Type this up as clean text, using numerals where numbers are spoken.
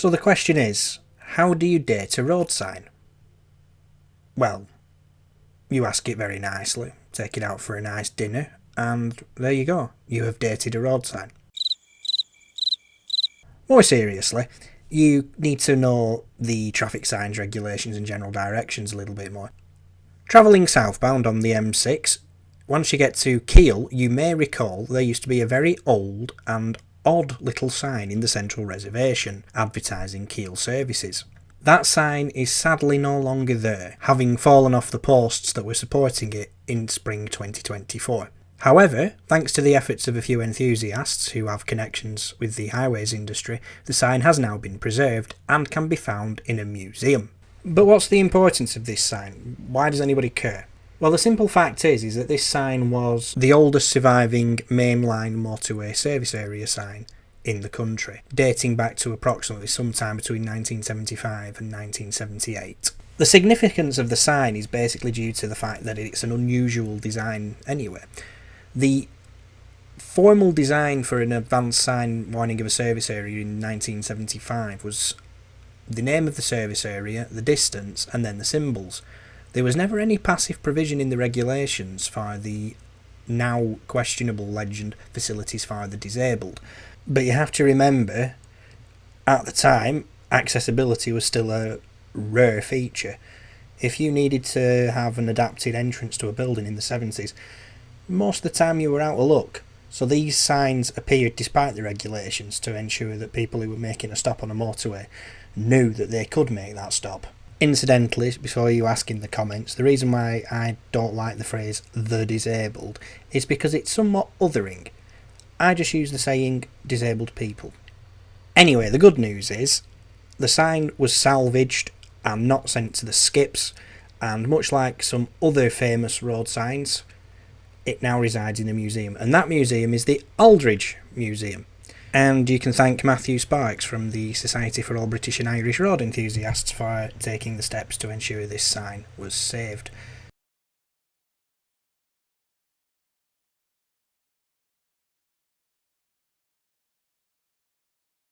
So the question is, how do you date a road sign? Well, you ask it very nicely, take it out for a nice dinner, and there you go, you have dated a road sign. More seriously, you need to know the traffic signs, regulations and general directions a little bit more. Travelling southbound on the M6, once you get to Keele, you may recall there used to be a very old and odd little sign in the central reservation advertising Keele services. That sign is sadly no longer there, having fallen off the posts that were supporting it in spring 2024. However, thanks to the efforts of a few enthusiasts who have connections with the highways industry, the sign has now been preserved and can be found in a museum. But what's the importance of this sign? Why does anybody care? Well, the simple fact is that this sign was the oldest surviving mainline motorway service area sign in the country, dating back to approximately sometime between 1975 and 1978. The significance of the sign is basically due to the fact that it's an unusual design anyway. The formal design for an advanced sign warning of a service area in 1975 was the name of the service area, the distance, and then the symbols. There was never any passive provision in the regulations for the now questionable legend facilities for the disabled. But you have to remember, at the time, accessibility was still a rare feature. If you needed to have an adapted entrance to a building in the 70s, most of the time you were out of luck. So these signs appeared despite the regulations to ensure that people who were making a stop on a motorway knew that they could make that stop. Incidentally, before you ask in the comments, the reason why I don't like the phrase "the disabled" is because it's somewhat othering. I just use the saying "disabled people." Anyway, the good news is the sign was salvaged and not sent to the skips, and much like some other famous road signs, it now resides in a museum, and that museum is the Aldridge Museum. And you can thank Matthew Sparks from the Society for All British and Irish Road Enthusiasts for taking the steps to ensure this sign was saved.